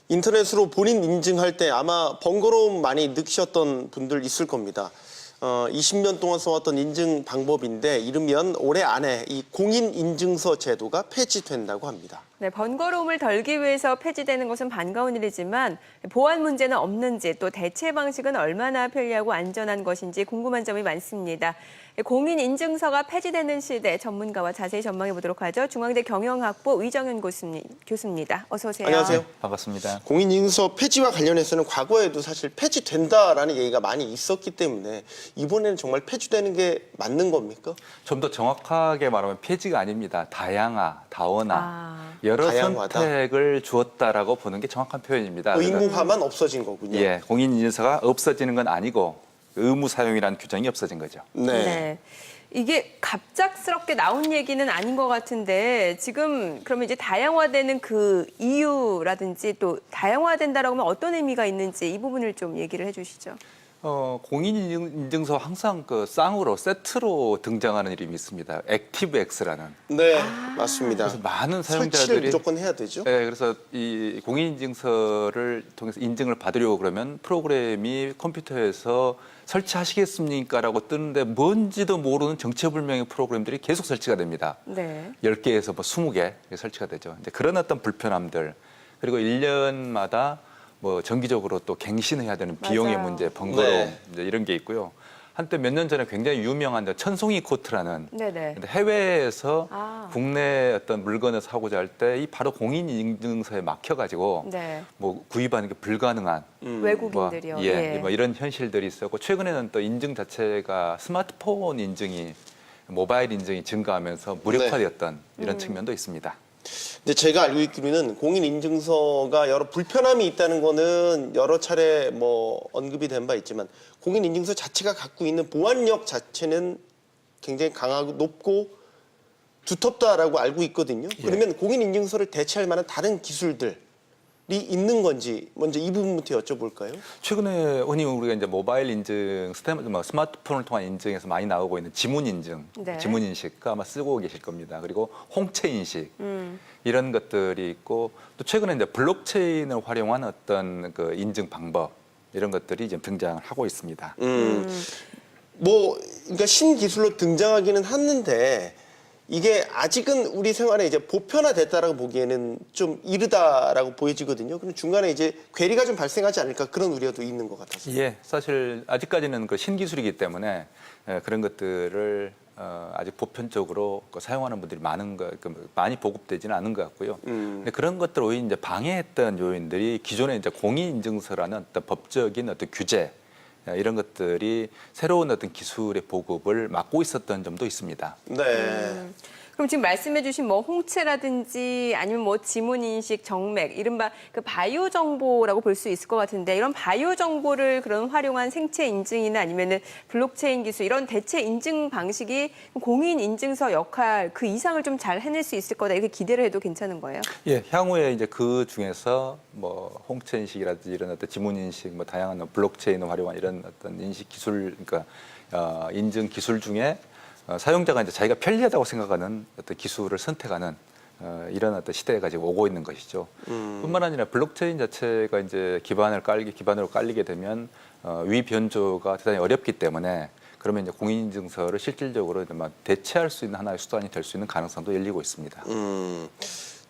인터넷으로 본인 인증할 때 아마 번거로움 많이 느끼셨던 분들 있을 겁니다. 20년 동안 써왔던 인증 방법인데 이르면 올해 안에 이 공인인증서 제도가 폐지된다고 합니다. 네, 번거로움을 덜기 위해서 폐지되는 것은 반가운 일이지만 보안 문제는 없는지 또 대체 방식은 얼마나 편리하고 안전한 것인지 궁금한 점이 많습니다. 공인인증서가 폐지되는 시대 전문가와 자세히 전망해 보도록 하죠. 중앙대 경영학부 위정현 교수입니다. 어서 오세요. 안녕하세요. 반갑습니다. 공인인증서 폐지와 관련해서는 과거에도 사실 폐지된다라는 얘기가 많이 있었기 때문에 이번에는 정말 폐지되는 게 맞는 겁니까? 좀 더 정확하게 말하면 폐지가 아닙니다. 다원화. 여러 다양화다. 선택을 주었다라고 보는 게 정확한 표현입니다. 의무화만 없어진 거군요. 예, 공인인증서가 없어지는 건 아니고 의무 사용이라는 규정이 없어진 거죠. 네. 이게 갑작스럽게 나온 얘기는 아닌 것 같은데 지금 그러면 이제 다양화되는 그 이유라든지 또 다양화된다라고 하면 어떤 의미가 있는지 이 부분을 좀 얘기를 해주시죠. 공인인증서 항상 그 쌍으로 세트로 등장하는 이름이 있습니다. 액티브엑스라는. 네, 맞습니다. 그래서 많은 설치를 사용자들이 무조건 해야 되죠. 네, 그래서 이 공인인증서를 통해서 인증을 받으려고 그러면 프로그램이 컴퓨터에서 설치하시겠습니까라고 뜨는데 뭔지도 모르는 정체불명의 프로그램들이 계속 설치가 됩니다. 네. 10개에서 뭐 20개 설치가 되죠. 이제 그런 어떤 불편함들 그리고 1년마다 뭐 정기적으로 또 갱신해야 되는 비용의 맞아요. 문제, 번거로움 네. 이제 이런 게 있고요. 한때 몇 년 전에 굉장히 유명한 천송이 코트라는 네네. 근데 해외에서 아. 국내 어떤 물건을 사고자 할 때 이 바로 공인인증서에 막혀가지고 네. 뭐 구입하는 게 불가능한 외국인들이요. 뭐, 뭐 이런 현실들이 있었고 최근에는 또 인증 자체가 스마트폰 인증이 모바일 인증이 증가하면서 무력화되었던 이런 측면도 있습니다. 근데 제가 알고 있기로는 공인인증서가 여러 불편함이 있다는 거는 여러 차례 뭐 언급이 된 바 있지만 공인인증서 자체가 갖고 있는 보안력 자체는 굉장히 강하고 높고 두텁다라고 알고 있거든요. 그러면 공인인증서를 대체할 만한 다른 기술들이 있는 건지 먼저 이 부분부터 여쭤볼까요? 최근에 흔히 우리가 이제 모바일 인증, 스마트폰을 통한 인증에서 많이 나오고 있는 지문 인증, 네. 지문 인식 아마 쓰고 계실 겁니다. 그리고 홍채 인식 이런 것들이 있고 또 최근에 이제 블록체인을 활용한 어떤 그 인증 방법 이런 것들이 지금 등장을 하고 있습니다. 뭐 그러니까 신기술로 등장하기는 하는데 이게 아직은 우리 생활에 이제 보편화됐다라고 보기에는 좀 이르다라고 보여지거든요. 그럼 중간에 이제 괴리가 좀 발생하지 않을까 그런 우려도 있는 것 같아서. 예, 사실 아직까지는 그 신기술이기 때문에 그런 것들을 아직 보편적으로 사용하는 분들이 많이 보급되지는 않은 것 같고요. 근데 그런 것들 오히려 이제 방해했던 요인들이 기존에 이제 공인인증서라는 어떤 법적인 어떤 규제 이런 것들이 새로운 어떤 기술의 보급을 막고 있었던 점도 있습니다. 네. 그럼 지금 말씀해주신 뭐 홍채라든지 아니면 뭐 지문 인식, 정맥, 이른바 그 바이오 정보라고 볼 수 있을 것 같은데 이런 바이오 정보를 그런 활용한 생체 인증이나 아니면은 블록체인 기술 이런 대체 인증 방식이 공인 인증서 역할 그 이상을 좀 잘 해낼 수 있을 거다 이렇게 기대를 해도 괜찮은 거예요? 예, 향후에 이제 그 중에서 뭐 홍채 인식이라든지 이런 어떤 지문 인식, 뭐 다양한 블록체인을 활용한 이런 어떤 인식 기술, 그러니까 인증 기술 중에 사용자가 이제 자기가 편리하다고 생각하는 어떤 기술을 선택하는 이런 어떤 시대가 지금 오고 있는 것이죠. 뿐만 아니라 블록체인 자체가 이제 기반으로 깔리게 되면 위 변조가 대단히 어렵기 때문에 그러면 이제 공인인증서를 실질적으로 대체할 수 있는 하나의 수단이 될 수 있는 가능성도 열리고 있습니다.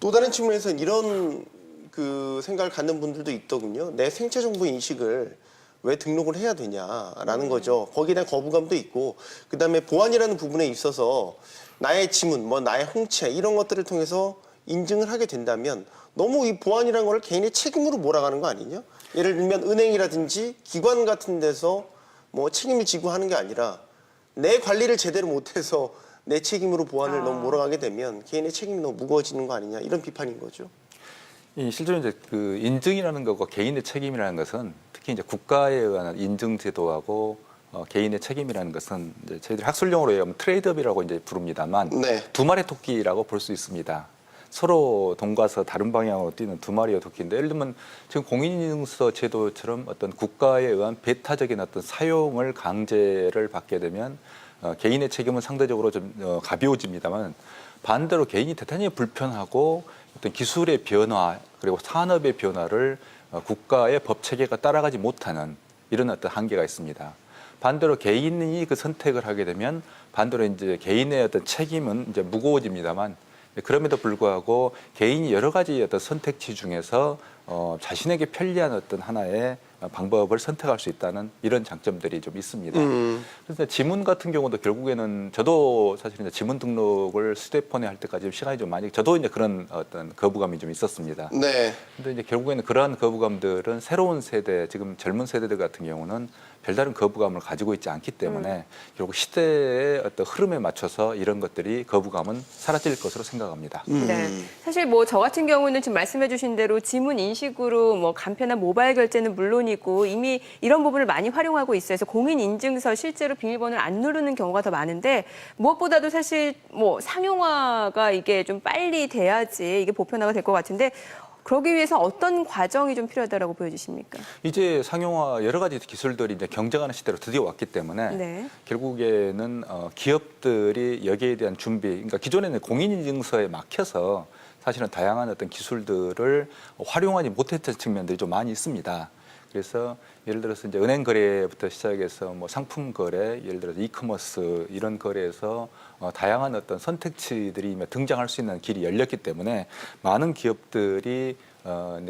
또 다른 측면에서는 이런 그 생각을 갖는 분들도 있더군요. 내 생체 정보 인식을 왜 등록을 해야 되냐라는 거죠. 거기에 대한 거부감도 있고 그다음에 보안이라는 부분에 있어서 나의 지문, 뭐 나의 홍채 이런 것들을 통해서 인증을 하게 된다면 너무 이 보안이라는 걸 개인의 책임으로 몰아가는 거 아니냐? 예를 들면 은행이라든지 기관 같은 데서 뭐 책임을 지고 하는 게 아니라 내 관리를 제대로 못해서 내 책임으로 보안을 너무 몰아가게 되면 개인의 책임이 너무 무거워지는 거 아니냐 이런 비판인 거죠. 실제로 이제 그 인증이라는 것과 개인의 책임이라는 것은 특히 이제 국가에 의한 인증 제도하고 개인의 책임이라는 것은 이제 저희들 학술용어로 얘기하면 트레이드업이라고 이제 부릅니다만 네. 두 마리 토끼라고 볼 수 있습니다. 서로 동가서 다른 방향으로 뛰는 두 마리의 토끼인데 예를 들면 지금 공인인증서 제도처럼 어떤 국가에 의한 배타적인 어떤 사용을 강제를 받게 되면 개인의 책임은 상대적으로 좀 가벼워집니다만 반대로 개인이 대단히 불편하고 어떤 기술의 변화 그리고 산업의 변화를 국가의 법 체계가 따라가지 못하는 이런 어떤 한계가 있습니다. 반대로 개인이 그 선택을 하게 되면 반대로 이제 개인의 어떤 책임은 이제 무거워집니다만 그럼에도 불구하고 개인이 여러 가지 어떤 선택지 중에서 자신에게 편리한 어떤 하나의 방법을 선택할 수 있다는 이런 장점들이 좀 있습니다. 그래서 지문 같은 경우도 결국에는 저도 사실 이제 지문 등록을 휴대폰에 할 때까지 시간이 좀 많이 저도 이제 그런 어떤 거부감이 좀 있었습니다. 네. 근데 이제 결국에는 그러한 거부감들은 새로운 세대, 지금 젊은 세대들 같은 경우는 별다른 거부감을 가지고 있지 않기 때문에 결국 시대의 어떤 흐름에 맞춰서 이런 것들이 거부감은 사라질 것으로 생각합니다. 네. 사실 뭐 저 같은 경우는 지금 말씀해주신 대로 지문 인식으로 뭐 간편한 모바일 결제는 물론이고 이미 이런 부분을 많이 활용하고 있어서 공인 인증서 실제로 비밀번호를 안 누르는 경우가 더 많은데 무엇보다도 사실 뭐 상용화가 이게 좀 빨리 돼야지 이게 보편화가 될 것 같은데. 그러기 위해서 어떤 과정이 좀 필요하다고 보여지십니까? 이제 상용화 여러 가지 기술들이 이제 경쟁하는 시대로 드디어 왔기 때문에 네. 결국에는 기업들이 여기에 대한 준비, 그러니까 기존에는 공인인증서에 막혀서 사실은 다양한 어떤 기술들을 활용하지 못했던 측면들이 좀 많이 있습니다. 그래서 예를 들어서 이제 은행 거래부터 시작해서 뭐 상품 거래, 예를 들어서 이커머스 이런 거래에서 다양한 어떤 선택지들이 등장할 수 있는 길이 열렸기 때문에 많은 기업들이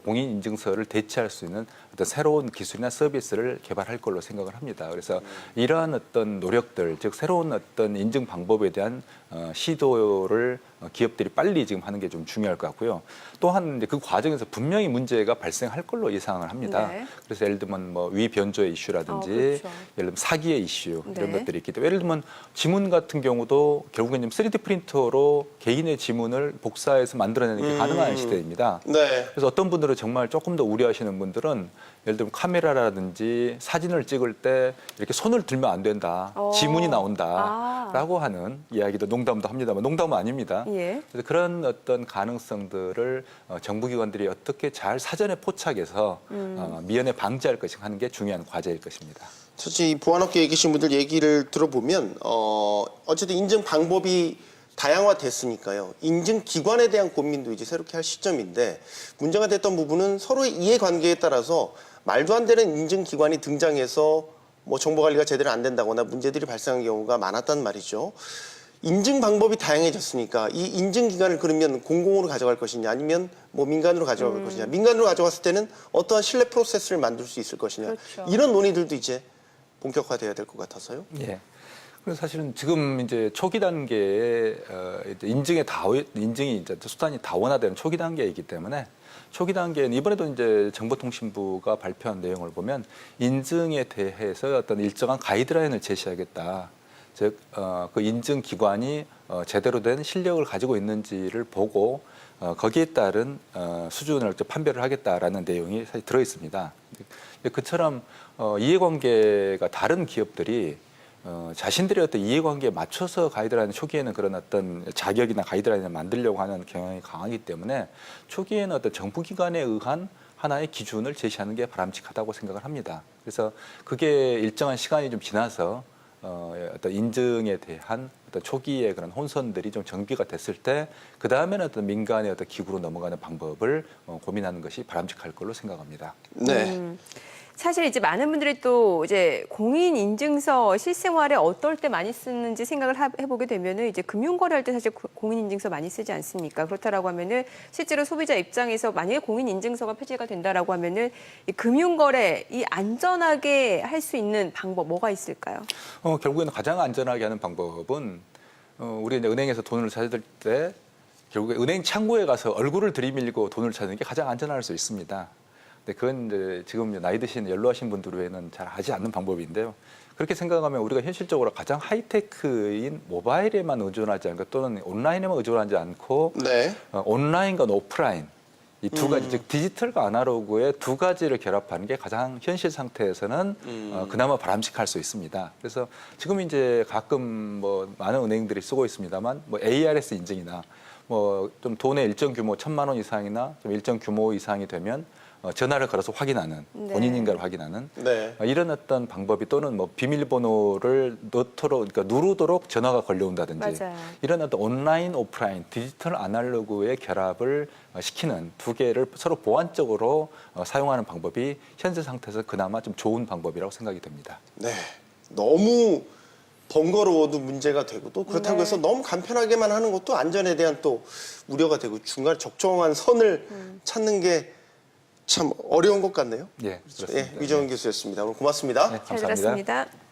공인 인증서를 대체할 수 있는 어떤 새로운 기술이나 서비스를 개발할 걸로 생각을 합니다. 그래서 이러한 어떤 노력들, 즉 새로운 어떤 인증 방법에 대한 시도를 기업들이 빨리 지금 하는 게 좀 중요할 것 같고요. 또한 그 과정에서 분명히 문제가 발생할 걸로 예상을 합니다. 네. 그래서 예를 들면 뭐 위변조의 이슈라든지 그렇죠. 예를 들면 사기의 이슈 이런 네. 것들이 있기 때문에 예를 들면 지문 같은 경우도 결국엔 좀 3D 프린터로 개인의 지문을 복사해서 만들어내는 게 가능한 시대입니다. 네. 그래서 어떤 분들은 정말 조금 더 우려하시는 분들은 예를 들면 카메라라든지 사진을 찍을 때 이렇게 손을 들면 안 된다. 지문이 나온다라고 하는 이야기도 농담도 합니다만 농담은 아닙니다. 예. 그래서 그런 어떤 가능성들을 정부기관들이 어떻게 잘 사전에 포착해서 미연에 방지할 것인가 하는 게 중요한 과제일 것입니다. 사실 이 보안업계에 계신 분들 얘기를 들어보면 어쨌든 인증 방법이 다양화됐으니까요. 인증 기관에 대한 고민도 이제 새롭게 할 시점인데 문제가 됐던 부분은 서로의 이해관계에 따라서 말도 안 되는 인증 기관이 등장해서 뭐 정보 관리가 제대로 안 된다거나 문제들이 발생한 경우가 많았단 말이죠. 인증 방법이 다양해졌으니까 이 인증 기관을 그러면 공공으로 가져갈 것이냐 아니면 뭐 민간으로 가져갈 것이냐 민간으로 가져갔을 때는 어떠한 신뢰 프로세스를 만들 수 있을 것이냐 그렇죠. 이런 논의들도 이제 본격화돼야 될 것 같아서요. 예. 그래서 사실은 지금 이제 초기 단계에 이제 인증이 이제 수단이 다원화되는 초기 단계이기 때문에 초기 단계는 이번에도 이제 정보통신부가 발표한 내용을 보면 인증에 대해서 어떤 일정한 가이드라인을 제시하겠다. 즉, 그 인증 기관이 제대로 된 실력을 가지고 있는지를 보고 거기에 따른 수준을 판별을 하겠다라는 내용이 사실 들어 있습니다. 그처럼 이해관계가 다른 기업들이 자신들의 어떤 이해관계에 맞춰서 가이드라인 초기에는 그런 어떤 자격이나 가이드라인을 만들려고 하는 경향이 강하기 때문에 초기에는 어떤 정부기관에 의한 하나의 기준을 제시하는 게 바람직하다고 생각을 합니다. 그래서 그게 일정한 시간이 좀 지나서 어떤 인증에 대한 어떤 초기의 그런 혼선들이 좀 정비가 됐을 때 그 다음에는 어떤 민간의 어떤 기구로 넘어가는 방법을 고민하는 것이 바람직할 걸로 생각합니다. 네. 사실 이제 많은 분들이 또 이제 공인 인증서 실생활에 어떨 때 많이 쓰는지 생각을 해보게 되면은 이제 금융거래할 때 사실 공인 인증서 많이 쓰지 않습니까? 그렇다라고 하면은 실제로 소비자 입장에서 만약에 공인 인증서가 폐지가 된다라고 하면은 이 금융거래 이 안전하게 할 수 있는 방법 뭐가 있을까요? 결국에는 가장 안전하게 하는 방법은 우리 이제 은행에서 돈을 찾을 때 결국에 은행 창구에 가서 얼굴을 들이밀고 돈을 찾는 게 가장 안전할 수 있습니다. 근데 그건 이제 지금 나이 드신 연로하신 분들 외에는 잘 하지 않는 방법인데요. 그렇게 생각하면 우리가 현실적으로 가장 하이테크인 모바일에만 의존하지 않고 또는 온라인에만 의존하지 않고 네. 온라인과 오프라인 이 두 가지 즉 디지털과 아날로그의 두 가지를 결합하는 게 가장 현실 상태에서는 그나마 바람직할 수 있습니다. 그래서 지금 이제 가끔 뭐 많은 은행들이 쓰고 있습니다만 뭐 ARS 인증이나 뭐 좀 돈의 일정 규모 1,000만 원 이상이나 좀 일정 규모 이상이 되면 전화를 걸어서 확인하는 네. 본인인가를 확인하는 네. 이런 어떤 방법이 또는 뭐 비밀번호를 넣도록 그러니까 누르도록 전화가 걸려온다든지 맞아요. 이런 어떤 온라인 오프라인 디지털 아날로그의 결합을 시키는 두 개를 서로 보완적으로 사용하는 방법이 현재 상태에서 그나마 좀 좋은 방법이라고 생각이 됩니다. 네. 너무 번거로워도 문제가 되고 또 그렇다고 네. 해서 너무 간편하게만 하는 것도 안전에 대한 또 우려가 되고 중간 적정한 선을 찾는 게 참 어려운 것 같네요. 예, 그렇죠? 그렇습니다. 예, 위정은 교수였습니다. 오늘 고맙습니다. 네, 잘 감사합니다. 들었습니다.